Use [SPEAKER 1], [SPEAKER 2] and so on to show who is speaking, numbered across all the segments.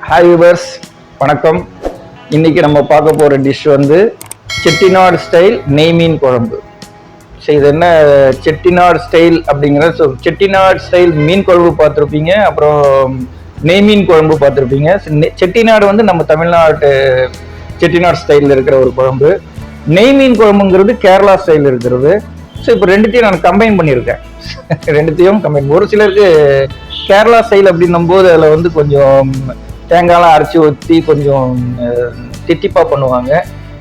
[SPEAKER 1] Hi viewers, வணக்கம். இன்னைக்கு நம்ம பார்க்க போகிற டிஷ் வந்து செட்டிநாடு ஸ்டைல் நெய் மீன் குழம்பு. ஸோ இது என்ன செட்டிநாடு ஸ்டைல் அப்படிங்கிறது? ஸோ செட்டிநாடு ஸ்டைல் மீன் குழம்பு பார்த்துருப்பீங்க, அப்புறம் நெய் மீன் குழம்பு பார்த்துருப்பீங்க. செட்டிநாடு வந்து நம்ம தமிழ்நாட்டு செட்டிநாடு ஸ்டைலில் இருக்கிற ஒரு குழம்பு. நெய் மீன் குழம்புங்கிறது கேரளா ஸ்டைலில் இருக்கிறது. ஸோ இப்போ ரெண்டுத்தையும் நான் கம்பைன் பண்ணியிருக்கேன். ரெண்டுத்தையும் கம்பைன். ஒரு சிலருக்கு கேரளா ஸ்டைல் அப்படின்னும் போது அதில் வந்து கொஞ்சம் தேங்காயெலாம் அரைச்சி ஊற்றி கொஞ்சம் தித்திப்பாக பண்ணுவாங்க.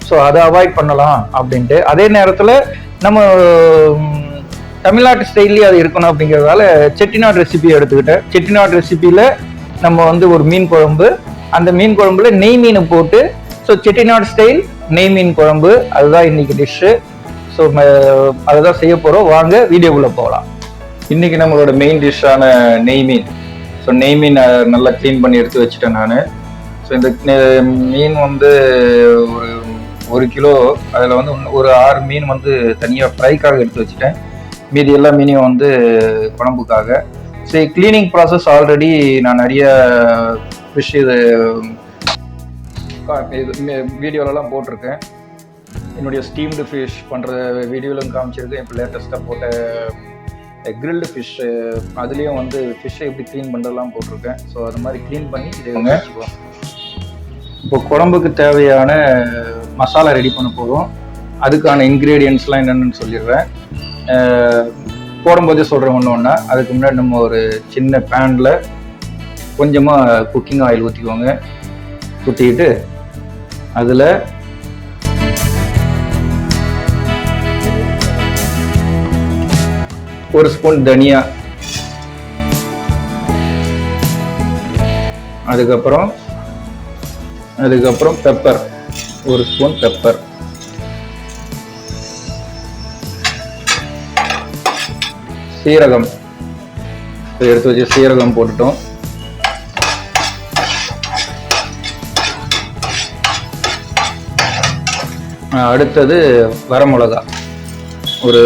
[SPEAKER 1] ஸோ அதை அவாய்ட் பண்ணலாம் அப்படின்ட்டு. அதே நேரத்தில் நம்ம தமிழ்நாட்டு ஸ்டைல்லேயே அது இருக்கணும் அப்படிங்கிறதால செட்டிநாடு ரெசிபி எடுத்துக்கிட்டேன். செட்டிநாடு ரெசிபியில் நம்ம வந்து ஒரு மீன் குழம்பு, அந்த மீன் குழம்புல நெய் மீன் போட்டு, ஸோ செட்டிநாடு ஸ்டைல் நெய் மீன் குழம்பு, அதுதான் இன்னைக்கு டிஷ்ஷு. ஸோ அதை தான் செய்ய போகிறோம். வாங்க வீடியோக்குள்ளே போகலாம். இன்னைக்கு நம்மளோட மெயின் டிஷ்ஷான நெய் மீன். ஸோ நெய் மீன் நல்லா க்ளீன் பண்ணி எடுத்து வச்சுட்டேன் நான். ஸோ இந்த மீன் வந்து ஒரு கிலோ, அதில் வந்து ஒரு 6 மீன் வந்து தனியாக ஃப்ரைக்காக எடுத்து வச்சுட்டேன். மீதி எல்லா மீனையும் வந்து குழம்புக்காக. ஸோ க்ளீனிங் ப்ராசஸ் ஆல்ரெடி நான் நிறைய ஃபிஷ் இது வீடியோலலாம் போட்டிருக்கேன். என்னுடைய ஸ்டீம்டு ஃபிஷ் பண்ணுற வீடியோலும் காமிச்சிருக்கேன். இப்போ லேட்டஸ்ட்டாக போட்ட கிரில்டு ஃபிஷ்ஷு, அதுலேயும் வந்து ஃபிஷ்ஷை எப்படி க்ளீன் பண்ணுறதுலாம் போட்டிருக்கேன். ஸோ அது மாதிரி க்ளீன் பண்ணி இதை வச்சுக்குவோம். இப்போ குழம்புக்கு தேவையான மசாலா ரெடி பண்ண போதும். அதுக்கான இன்க்ரீடியன்ட்ஸ்லாம் என்னென்னு சொல்லிடுறேன். போடும்போதே சொல்கிறேன் ஒன்று ஒன்றா. அதுக்கு முன்னாடி நம்ம ஒரு சின்ன பேனில் கொஞ்சமாக குக்கிங் ஆயில் ஊற்றிக்குவோங்க. ஊற்றிக்கிட்டு அதில் ஒரு ஸ்பூன் தனியா, அதுக்கப்புறம் பெப்பர், ஒரு ஸ்பூன் பெப்பர், சீரகம் எடுத்து வச்சு சீரகம் போட்டுட்டோம். அடுத்தது வரமிளகா, ஒரு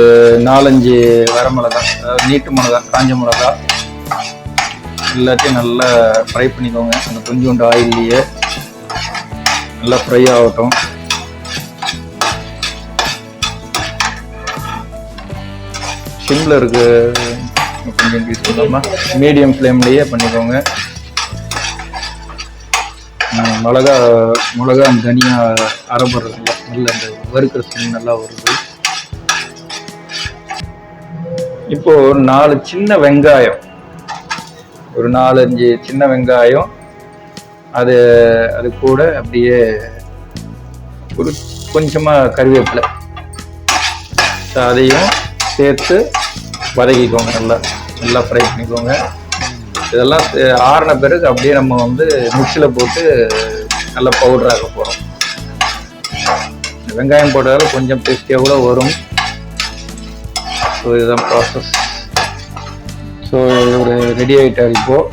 [SPEAKER 1] 4-5 வரமிளகா, நீட்டு மிளகா, காஞ்ச மிளகா எல்லாத்தையும் நல்லா ஃப்ரை பண்ணிக்கோங்க. அந்த கொஞ்சோண்டு ஆயில்லையே நல்லா ஃப்ரை ஆகட்டும். சிம்மில் இருக்கு, கொஞ்சம் இன்க்ரீஸ் பண்ணாமல் மீடியம் ஃப்ளேம்லேயே பண்ணிக்கோங்க. மிளகா தனியாக அரைப்படுறதுல நல்ல அந்த வறுக்கிற ஸ்மெல் நல்லா வருது. இப்போ 4 சின்ன வெங்காயம், ஒரு 4-5 சின்ன வெங்காயம், அது கூட அப்படியே ஒரு கொஞ்சமாக கறிவேப்பிலை, அதையும் சேர்த்து வதக்கிக்கோங்க. நல்லா ஃப்ரை பண்ணிக்கோங்க. இதெல்லாம் ஆறின பிறகு அப்படியே நம்ம வந்து மிக்சியில் போட்டு நல்லா பவுடராக போகிறோம். வெங்காயம் போட்டதால் கொஞ்சம் டேஸ்டியாக கூட வரும். ஸோ இதுதான் ப்ராசஸ். ஸோ ஒரு ரெடி ஆகிட்டார். இப்போது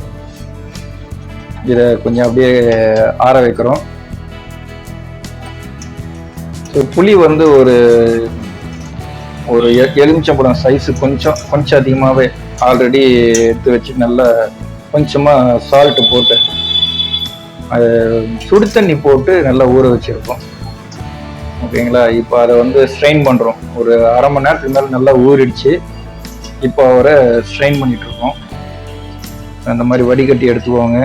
[SPEAKER 1] இதை கொஞ்சம் அப்படியே ஆற வைக்கிறோம். ஸோ புளி வந்து ஒரு எலுமிச்சம்பழம் சைஸு கொஞ்சம் அதிகமாகவே ஆல்ரெடி எடுத்து வச்சு நல்லா கொஞ்சமாக சால்ட்டு போட்டு அது சுடு தண்ணி போட்டு நல்லா ஊற வச்சுருக்கோம். ஓகேங்களா? இப்போ அதை வந்து ஸ்ட்ரெயின் பண்ணுறோம். ஒரு அரை மணி நேரத்துக்கு மேலே நல்லா ஊறிடுச்சு. இப்போ அவரை ஸ்ட்ரெயின் பண்ணிட்டு இருக்கோம். அந்த மாதிரி வடிகட்டி எடுத்துக்கோங்க.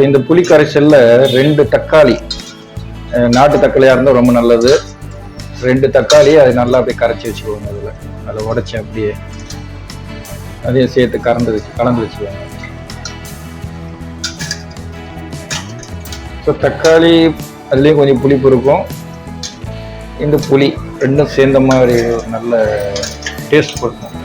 [SPEAKER 1] இந்த புளி கரைசல்ல 2 தக்காளி, நாட்டு தக்காளியாக இருந்தால் ரொம்ப நல்லது. 2 தக்காளி அதை நல்லா அப்படியே கரைச்சி வச்சுக்கோங்க. அதை உடைச்சி அப்படியே அதையும் சேர்த்து கலந்து வச்சுக்கோங்க. ஸோ தக்காளி அதுலேயும் கொஞ்சம் புளிப்பு இருக்கும். இந்த புளி ரெண்டும் சேர்ந்த மாதிரி ஒரு நல்ல டேஸ்ட் கொடுக்கும்.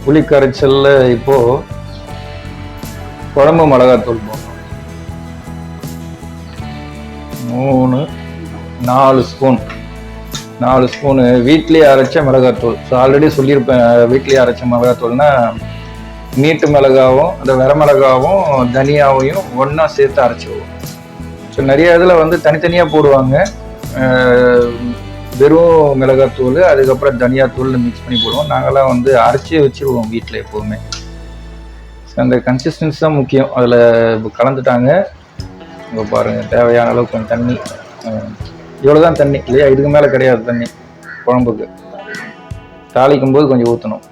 [SPEAKER 1] புளி கரைச்சல்ல இப்போ குழம்பு மிளகாத்தூள் போடணும். 4 ஸ்பூனு வீட்லேயே அரைச்ச மிளகாத்தூள். ஸோ ஆல்ரெடி சொல்லியிருப்பேன், வீட்லேயே அரைச்ச மிளகாத்தூள்னா நீட்டு மிளகாவும் அந்த வரமிளகாவும் தனியாவையும் ஒன்றா சேர்த்து அரைச்சிடுவோம். ஸோ நிறைய இதில் வந்து தனித்தனியாக போடுவாங்க. வெறும் மிளகாத்தூள் அதுக்கப்புறம் தனியாத்தூள் மிக்ஸ் பண்ணி போடுவோம். நாங்கள்லாம் வந்து அரைச்சி வச்சுருவோம் வீட்டில் எப்போவுமே. ஸோ அந்த கன்சிஸ்டன்சி தான் முக்கியம். அதில் கலந்துட்டாங்க. இங்கே பாருங்கள், தேவையான அளவுக்கு கொஞ்சம் தண்ணி, இவ்வளோதான் தண்ணி இல்லையா, இதுக்கு மேலே கிடையாது தண்ணி. குழம்புக்கு தாளிக்கும் போது கொஞ்சம் ஊற்றணும்.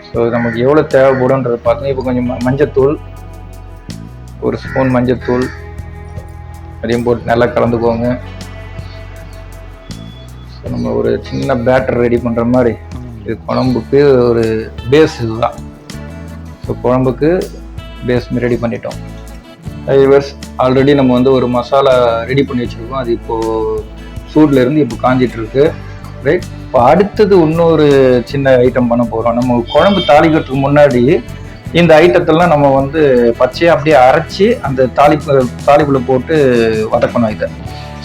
[SPEAKER 1] ஸோ நமக்கு எவ்வளோ தேவைப்படும்ன்றது பார்த்தீங்கன்னா, இப்போ கொஞ்சம் மஞ்சத்தூள், 1 ஸ்பூன் மஞ்சத்தூள் அதையும் போட்டு நல்லா கலந்துக்கோங்க. ஸோ நம்ம ஒரு சின்ன பேட்டர் ரெடி பண்ணுற மாதிரி இது குழம்புக்கு ஒரு பேஸ் இதுதான். ஸோ குழம்புக்கு பேஸ் ரெடி பண்ணிட்டோம். ஆல்ரெடி நம்ம வந்து ஒரு மசாலா ரெடி பண்ணி வச்சுருக்கோம். அது இப்போது சூடில் இருந்து இப்போ காஞ்சிட்ருக்கு. ரைட், இப்போ அடுத்தது இன்னொரு சின்ன ஐட்டம் பண்ண போகிறோம். நம்ம குழம்பு தாளிக்கிறதுக்கு முன்னாடி இந்த ஐட்டத்தெல்லாம் நம்ம வந்து பச்சையாக அப்படியே அரைச்சி அந்த தாளிப்புல போட்டு வதக்கணும் இதை.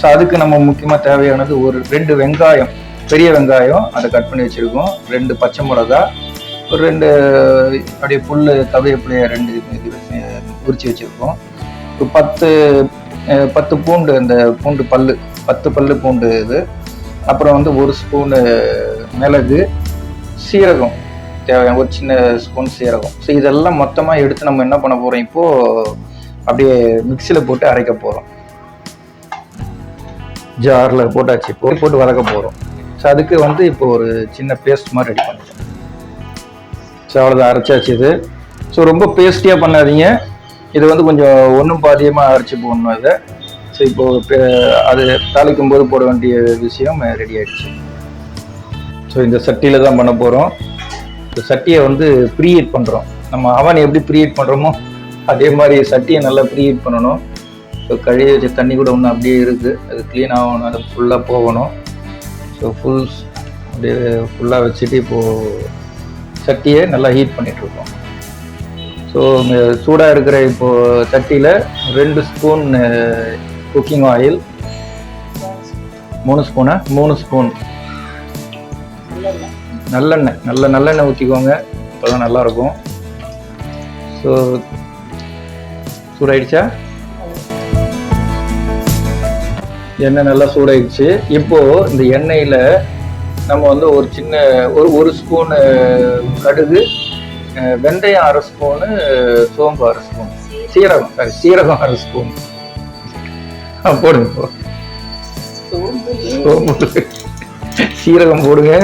[SPEAKER 1] ஸோ அதுக்கு நம்ம முக்கியமாக தேவையானது ஒரு 2 வெங்காயம், பெரிய வெங்காயம் அதை கட் பண்ணி வச்சுருக்கோம். 2 பச்சை மிளகா, ஒரு 2 அப்படியே புல் கருவேப்பிலையை 2 உரிச்சு வச்சுருக்கோம். ஒரு 10 பூண்டு, அந்த பூண்டு பல்லு 10 பல்லு பூண்டு இது. அப்புறம் வந்து 1 ஸ்பூனு மிளகு, சீரகம் தேவையான ஒரு சின்ன ஸ்பூன் சீரகம். ஸோ இதெல்லாம் மொத்தமாக எடுத்து நம்ம என்ன பண்ண போகிறோம், இப்போது அப்படியே மிக்சியில் போட்டு அரைக்க போகிறோம். ஜாரில் போட்டாச்சு, போட்டு வதக்க போகிறோம். ஸோ அதுக்கு வந்து இப்போ ஒரு சின்ன பேஸ்ட் மாதிரி ரெடி பண்ணிட்டோம். ஸோ அவ்வளோதான், அரைச்சாச்சு இது. ஸோ ரொம்ப பேஸ்டியாக பண்ணாதீங்க, இது வந்து கொஞ்சம் ஒன்றும் பாதியமாக அரைச்சி போடணும் இதை. ஸோ இப்போது அது தாளிக்கும் போது போட வேண்டிய விஷயம் ரெடி ஆகிடுச்சு. ஸோ இந்த சட்டியில் தான் பண்ண போகிறோம். இந்த சட்டியை வந்து ப்ரீஹீட் பண்ணுறோம். நம்ம அவன் எப்படி ப்ரீஹீட் பண்ணுறோமோ அதே மாதிரி சட்டியை நல்லா ப்ரீஹீட் பண்ணணும். ஸோ கழுவி வச்ச தண்ணி கூட ஒன்று அப்படியே இருக்குது, அது க்ளீன் ஆகணும், அது ஃபுல்லாக போகணும். ஸோ அப்படியே ஃபுல்லாக வச்சுட்டு இப்போது சட்டியை நல்லா ஹீட் பண்ணிகிட்ருக்கோம். ஸோ சூடாக இருக்கிற இப்போது சட்டியில் 2 ஸ்பூன் குக்கிங் ஆயில், 3 ஸ்பூனா 3 ஸ்பூன் நல்லெண்ணெய், நல்லெண்ணெய் ஊற்றிக்கோங்க, அப்போ தான் நல்லாயிருக்கும். ஸோ சூடாயிடுச்சா, எண்ணெய் நல்லா சூடாயிடுச்சு. இப்போது இந்த எண்ணெயில் நம்ம வந்து ஒரு சின்ன ஒரு ஸ்பூனு கடுகு, வெந்தயம் 1/2 ஸ்பூனு, சோம்பு 1/2 ஸ்பூன், சீரகம் 1/2 ஸ்பூன் போடுங்க. சோம்பு சீரகம் போடுங்க.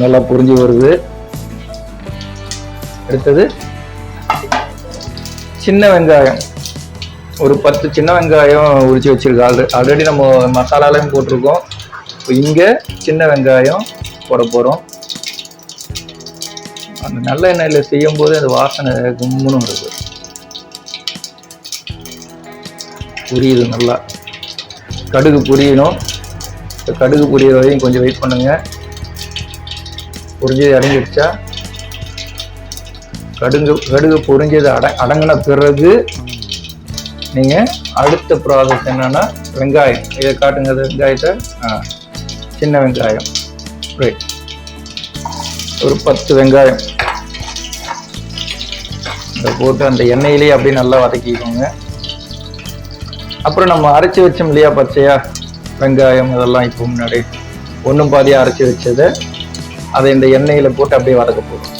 [SPEAKER 1] நல்லா புரிஞ்சு வருது. அடுத்தது சின்ன வெங்காயம், ஒரு 10 சின்ன வெங்காயம் உரிச்சு வச்சிருக்கோம். ஆல்ரெடி நம்ம மசாலாலையும் போட்டிருக்கோம். இப்போ இங்கே சின்ன வெங்காயம் போட போகிறோம். அந்த நல்ல எண்ணெயில் செய்யும் போது அது வாசனை கும்முன்னு வருது, புரியுது நல்லா. கடுகு புரியணும். கடுகு புரியுற வரையும் கொஞ்சம் வெயிட் பண்ணுங்க. புரிஞ்சது அடங்கிடுச்சா, கடுகு புரிஞ்சது அடங்கின பிறகு நீங்கள் அடுத்த ப்ராசஸ் என்னன்னா வெங்காயம், இதை காட்டுங்க. வெங்காயத்தை சின்ன வெங்காயம் ரைட், ஒரு 10 வெங்காயம் அதை போட்டு அந்த எண்ணெயிலேயே அப்படியே நல்லா வதக்கிக்கோங்க. அப்புறம் நம்ம அரைச்சி வச்சோம் இல்லையா பச்சையா வெங்காயம், அதெல்லாம் இப்போ முன்னாடி ஒன்றும் பாதியாக அரைச்சி வச்சதை அதை இந்த எண்ணெயில் போட்டு அப்படியே வதக்க போகிறோம்.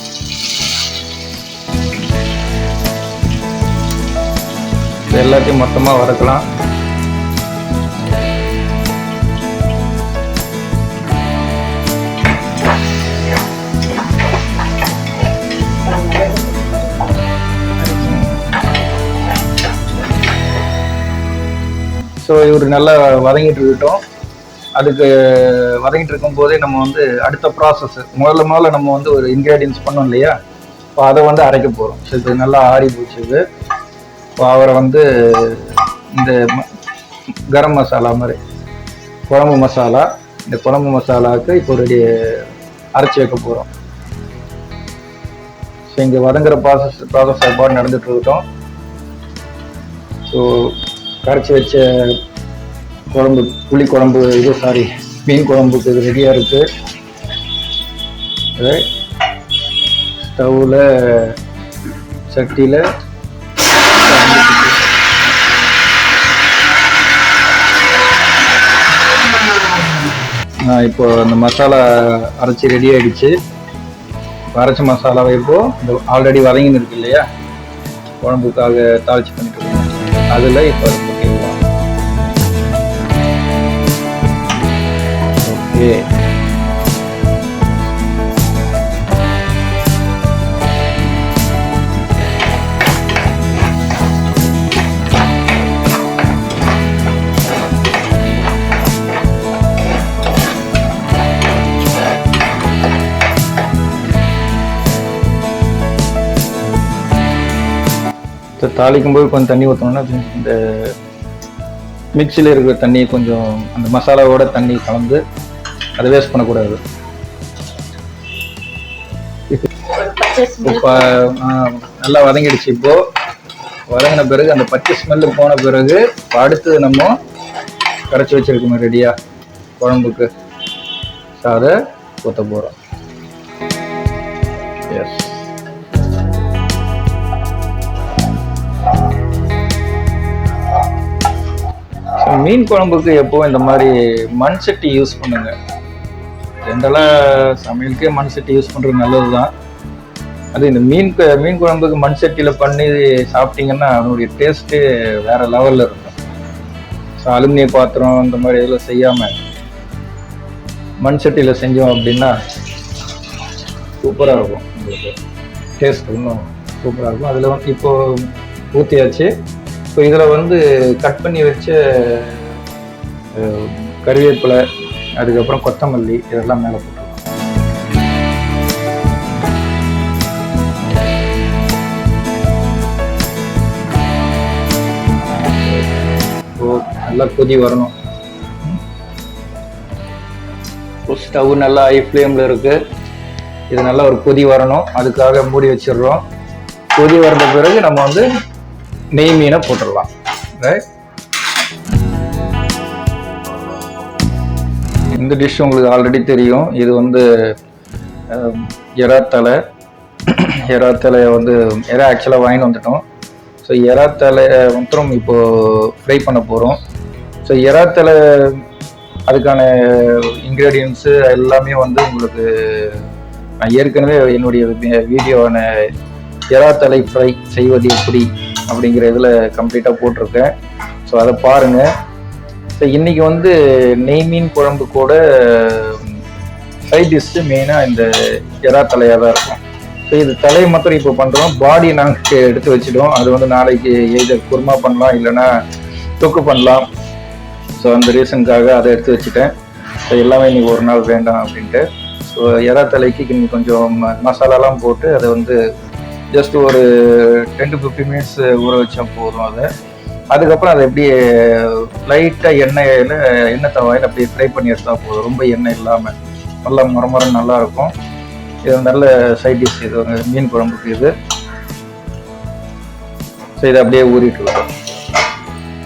[SPEAKER 1] எல்லாத்தையும் மொத்தமாக வதக்கலாம். ஸோ இவர் நல்லா வதங்கிட்டு இருக்கட்டும். அதுக்கு வதங்கிட்டு இருக்கும் போதே நம்ம வந்து அடுத்த ப்ராசஸ் முதல்ல நம்ம வந்து ஒரு இன்க்ரீடியன்ஸ் பண்ணோம் இல்லையா, இப்போ அதை வந்து அரைக்க போகிறோம். ஸோ இது நல்லா ஆறி போச்சுது. இப்போ அவரை வந்து இந்த கரம் மசாலா மாதிரி குழம்பு மசாலா, இந்த குழம்பு மசாலாவுக்கு இப்போ ரெடி அரைச்சி வைக்க போகிறோம். ஸோ இங்கே வதங்குற ப்ராசஸ் சாப்பாடு நடந்துட்டு இருக்கட்டும். ஸோ கரைச்சி வச்ச குழம்பு, புளி குழம்பு, மீன் குழம்புக்கு இது ரெடியாக இருக்குது. ஸ்டவ்வில் சட்டியில் இப்போ அந்த மசாலா அரைச்சி ரெடி ஆகிடுச்சு. அரைச்ச மசாலாவை இப்போ இந்த ஆல்ரெடி வதங்கின்னு இருக்கு இல்லையா, குழம்புக்காக தாளிச்சு பண்ணிட்டு இருக்கோம், அதில் இப்போ போட்டிடலாம். ஓகே, தாளிக்கும் போது கொஞ்சம் தண்ணி ஊற்றணும்னா இந்த மிக்சியில் இருக்கிற தண்ணி கொஞ்சம் அந்த மசாலாவோட தண்ணி கலந்து அதை வேஸ்ட் பண்ணக்கூடாது. இப்போ நல்லா வதங்கிடுச்சு. இப்போ வதங்கின பிறகு அந்த பச்சை ஸ்மெல்லு போன பிறகு அடுத்து நம்ம கரைச்சி வச்சிருக்கோம் ரெடியா குழம்புக்கு, அதை ஊற்ற போகிறோம். எஸ், மீன் குழம்புக்கு எப்போவும் இந்த மாதிரி மண் சட்டி யூஸ் பண்ணுங்க. ஜென்ரலாக சமையலுக்கே மண் சட்டி யூஸ் பண்ணுறது நல்லது தான். அது இந்த மீன் குழம்புக்கு மண் சட்டியில் பண்ணி சாப்பிட்டீங்கன்னா அதனுடைய டேஸ்ட்டு வேறு லெவலில் இருக்கும். ஸோ அலுமினிய பாத்திரம் இந்த மாதிரி இதில் செய்யாமல் மண் சட்டியில் செஞ்சோம் அப்படின்னா சூப்பராக இருக்கும். உங்களுக்கு டேஸ்ட் இன்னும் சூப்பராக இருக்கும். அதில் இப்போது ஊற்றியாச்சு. ஸோ இதில் கட் பண்ணி வச்ச கறிவேப்பிலை, அதுக்கப்புறம் கொத்தமல்லி இதெல்லாம் மேலே போட்டுருவோம். நல்லா கொதி வரணும். ஸ்டவ் நல்லா ஹை ஃப்ளேமில் இருக்குது. இது நல்லா ஒரு கொதி வரணும், அதுக்காக மூடி வச்சிடுறோம். கொதி வந்த பிறகு நம்ம நெய் மீனை போட்டுடலாம். ரைட், இந்த டிஷ் உங்களுக்கு ஆல்ரெடி தெரியும். இது எறாத்தலை. எறாத்தலையை எறா ஆக்சுவலாக வாங்கிட்டு வந்துட்டோம். ஸோ எறாத்தலையை இப்போது ஃப்ரை பண்ண போகிறோம். ஸோ எறாத்தலை அதுக்கான இன்க்ரீடியன்ஸு எல்லாமே உங்களுக்கு நான் ஏற்கனவே என்னுடைய வீடியோவான எறாத்தலை ஃப்ரை செய்வது எப்படி அப்படிங்கிற இதில் கம்ப்ளீட்டாக போட்டிருக்கேன். ஸோ அதை பாருங்கள். ஸோ இன்றைக்கி நெய் மீன் குழம்பு கூட சைட் டிஷ்ஷு மெயினாக இந்த எறாத்தலையாக தான் இருக்கும். ஸோ இது தலையை மாத்திரம் இப்போ பண்ணுறோம். பாடி நாங்கள் எடுத்து வச்சுட்டோம். அது நாளைக்கு எய்தர் குருமா பண்ணலாம், இல்லைன்னா தொக்கு பண்ணலாம். ஸோ அந்த ரீசனுக்காக அதை எடுத்து வச்சுட்டேன். ஸோ எல்லாமே இன்றைக்கி ஒரு நாள் வேண்டாம் அப்படின்ட்டு. ஸோ எறாத்தலைக்கு இன்னைக்கு கொஞ்சம் மசாலாலாம் போட்டு அதை ஜஸ்ட் ஒரு 10 to 15 மினிட்ஸ் ஊற வச்சா போதும். அதுக்கப்புறம் அதை எப்படியே லைட்டாக எண்ணெய் தவாயில் அப்படியே ஃப்ரை பண்ணி எடுத்தால் போதும். ரொம்ப எண்ணெய் இல்லாமல் நல்லா மரமரம் நல்லாயிருக்கும். இது நல்ல சைட் டிஷ். இது மீன் குழம்புக்கு இது. ஸோ இதை அப்படியே ஊறிட்டுலாம்.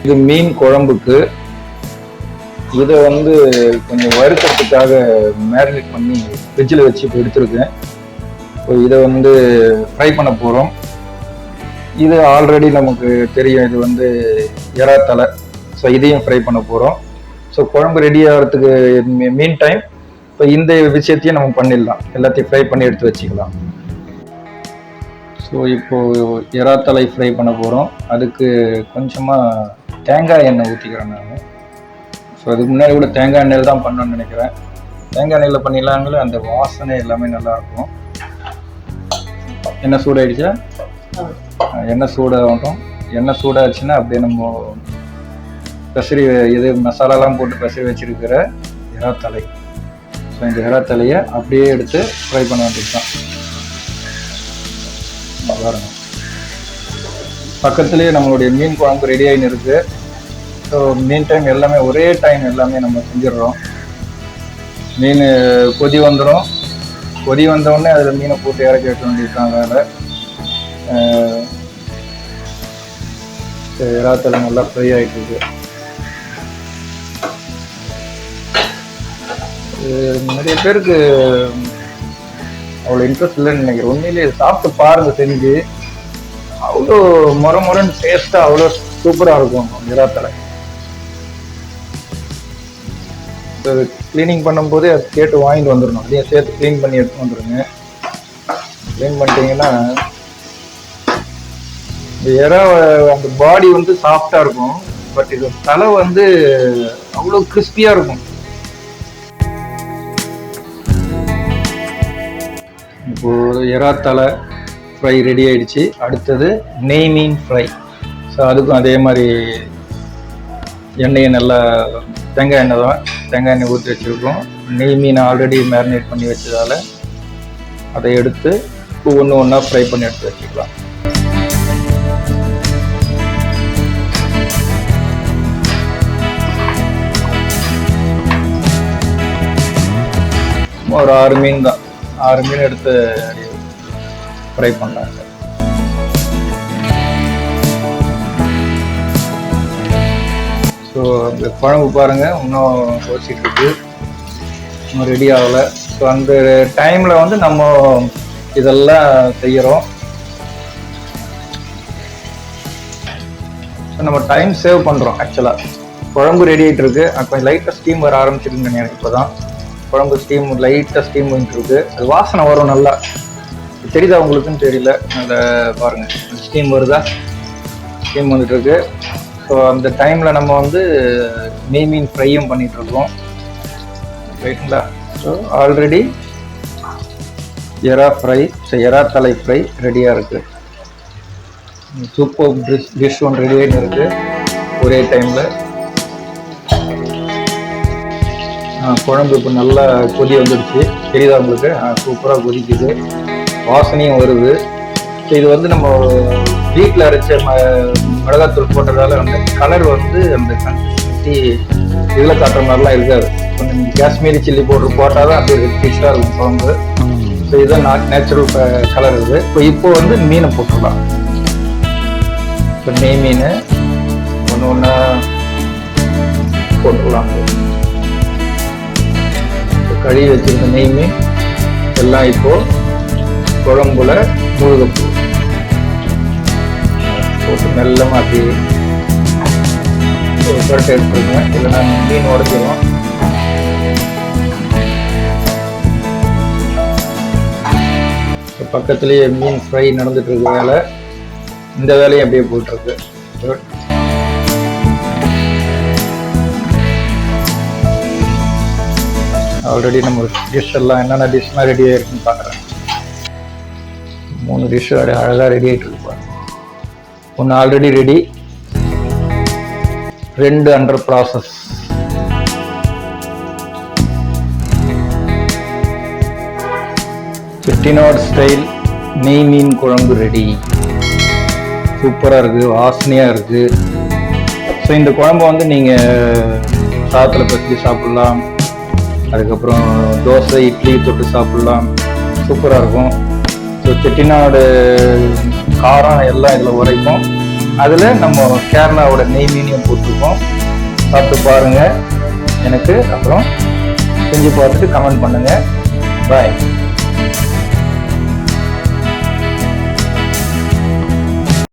[SPEAKER 1] இது மீன் குழம்புக்கு இதை கொஞ்சம் வறுக்கிறதுக்காக மேரினேட் பண்ணி ஃப்ரிட்ஜில் வச்சு இப்போ எடுத்துருக்கேன். ஸோ இதை ஃப்ரை பண்ண போகிறோம். இது ஆல்ரெடி நமக்கு தெரியும். இது எறாத்தலை. ஸோ இதையும் ஃப்ரை பண்ண போகிறோம். ஸோ குழம்பு ரெடி ஆகிறதுக்கு மீன் டைம் இப்போ இந்த விஷயத்தையும் நம்ம பண்ணிடலாம். எல்லாத்தையும் ஃப்ரை பண்ணி எடுத்து வச்சுக்கலாம். ஸோ இப்போது எறாத்தலை ஃப்ரை பண்ண போகிறோம். அதுக்கு கொஞ்சமாக தேங்காய் எண்ணெய் ஊற்றிக்கிறேன் நான். ஸோ அதுக்கு முன்னாடி கூட தேங்காய் எண்ணெயில் தான் பண்ணணும்னு நினைக்கிறேன். தேங்காய் எண்ணெயில் பண்ணிடலாங்களே, அந்த வாசனை எல்லாமே நல்லாயிருக்கும். எண்ணெய் சூடாயிடுச்சா? எண்ணெய் சூடாகட்டும். எண்ணெய் சூடாச்சுன்னா அப்படியே நம்ம இது மசாலாலாம் போட்டு பெசரி வச்சிருக்கிற எறாத்தலை. ஸோ இந்த எறாத்தலையை அப்படியே எடுத்து ஃப்ரை பண்ண வேண்டியது தான். பாருங்க, பக்கத்துலேயே நம்மளுடைய மீன் குழம்பு ரெடி ஆகின்னு இருக்குது. ஸோ மீன் டைம் எல்லாமே ஒரே டைம் எல்லாமே நம்ம செஞ்சிடுறோம். மீன் கொதி வந்துடும். கொதி வந்தோடனே அதில் மீனை போட்டு இறக்கி வைக்க வேண்டியிருக்காங்க. அதில் இறாத்தலை நல்லா ஃப்ரை ஆகிட்டு இருக்கு. நிறைய பேருக்கு அவ்வளோ இன்ட்ரெஸ்ட் இல்லைன்னு நினைக்கிறேன். உண்மையிலேயே சாப்பிட்டு பாருங்க செஞ்சு, அவ்வளோ முறைன்னு டேஸ்ட்டாக அவ்வளோ சூப்பராக இருக்கும் இறாத்தலை. கிளீனிங் பண்ணும்போதே அது கேட்டு வாங்கிட்டு வந்துடணும். அதையும் சேர்த்து க்ளீன் பண்ணி எடுத்து வந்துடுங்க. க்ளீன் பண்ணிட்டீங்கன்னா இந்த இறா அந்த பாடி வந்து சாஃப்டாக இருக்கும். பட் இது தலை வந்து அவ்வளோ கிறிஸ்பியாக இருக்கும். இப்போது இறா தலை ஃப்ரை ரெடி ஆயிடுச்சு. அடுத்தது நெய் மீன் ஃப்ரை. ஸோ அதுக்கும் அதே மாதிரி எண்ணெயை நல்லா தேங்காய் எண்ணெய் தான், தேங்காய் எண்ணெய் ஊற்றி வச்சுருக்கோம். நெய் மீனை ஆல்ரெடி மேரினேட் பண்ணி வச்சதால் அதை எடுத்து ஒன்று ஒன்றா ஃப்ரை பண்ணி எடுத்து வச்சுக்கலாம். ஒரு 6 மீன் தான், 6 மீன் எடுத்து ஃப்ரை பண்ணாங்க. ஸோ அந்த குழம்பு பாருங்கள் இன்னும் யோசிச்சுட்டு இருக்கு, இன்னும் ரெடி ஆகலை. ஸோ அந்த டைமில் வந்து நம்ம இதெல்லாம் செய்கிறோம். ஸோ நம்ம டைம் சேவ் பண்ணுறோம். ஆக்சுவலாக குழம்பு ரெடி ஆகிட்டு இருக்கு. கொஞ்சம் லைட்டாக ஸ்டீம் வர ஆரம்பிச்சிருக்குன்னு நினைக்கிறேன். இப்போ தான் குழம்பு ஸ்டீம் லைட்டாக ஸ்டீம் வந்துட்டு இருக்கு. அது வாசனை வரும் நல்லா. தெரியுதா உங்களுக்குன்னு தெரியல, அதில் பாருங்கள் ஸ்டீம் வருதா, ஸ்டீம் வந்துட்டு இருக்கு. ஸோ அந்த டைமில் நம்ம வந்து நெய் மீன் ஃப்ரையும் பண்ணிகிட்ருக்கோம், ரைட்டுங்களா? ஸோ ஆல்ரெடி எறா ஃப்ரை, எறா தலை ஃப்ரை ரெடியாக இருக்குது. சூப்பர் டிஷ் ஒன்று ரெடி ஆகிட்டு இருக்குது ஒரே டைமில். குழம்பு இப்போ நல்லா கொதி வந்துடுச்சு, தெரியுதா உங்களுக்கு? சூப்பராக கொதிக்குது, வாசனையும் வருது. ஸோ இது வந்து நம்ம வீட்டில் அரைச்ச மிளகாத்தூள் போட்டதால அந்த கலர் வந்து அந்த கன்சிஸ்டன்சி இதில் காட்டுற மாதிரிலாம் இருக்காது. கொஞ்சம் காஷ்மீரி சில்லி பவுடர் போட்டால் தான் அப்படியே ரெட்டிஷாக இருக்கும் குழம்பு. ஸோ இதுதான் நேச்சுரல் கலர் இது. இப்போ வந்து மீனை போட்டுடலாம். இப்போ நெய் மீன் ஒன்று ஒன்றா போட்டுடலாம். கழுவி வச்சிருந்த நெய் மீன் எல்லாம் இப்போ குழம்புல முழுகப்பூ போட்டு நல்ல மாற்றி ஒரு புரட்டை எடுத்துருங்க. இல்லைன்னா மீன் உடச்சிடும். பக்கத்துலேயே மீன் ஃப்ரை நடந்துட்டு இருக்கு வேலை. இந்த வேலையும் அப்படியே போட்டிருக்கு. ஆல்ரெடி நம்ம டிஷ் எல்லாம் என்னென்ன டிஷ்லாம் ரெடி ஆகிருக்குன்னு பார்க்குறேன். 3 டிஷ்ஷு அழகாக ரெடி ஆகிட்டு இருக்கு. ஒன்று already ready, 2 under process. Chettinad style நெய் மீன் குழம்பு ரெடி. சூப்பராக இருக்குது, வாசனையாக இருக்குது. ஸோ இந்த குழம்பு வந்து நீங்கள் சாதத்தில் பற்றி சாப்பிட்லாம், அதுக்கப்புறம் தோசை இட்லி தொட்டு சாப்பிட்லாம், சூப்பராக இருக்கும். ஸோ செட்டிநாடு காரம் எல்லாம் இதில் உரைக்கும். அதில் நம்ம கேரளாவோட நெய் மீனையும் போட்டிருக்கோம். சாப்பிட்டு பாருங்கள் எனக்கு, அப்புறம் செஞ்சு பார்த்துட்டு கமெண்ட் பண்ணுங்கள். பாய்.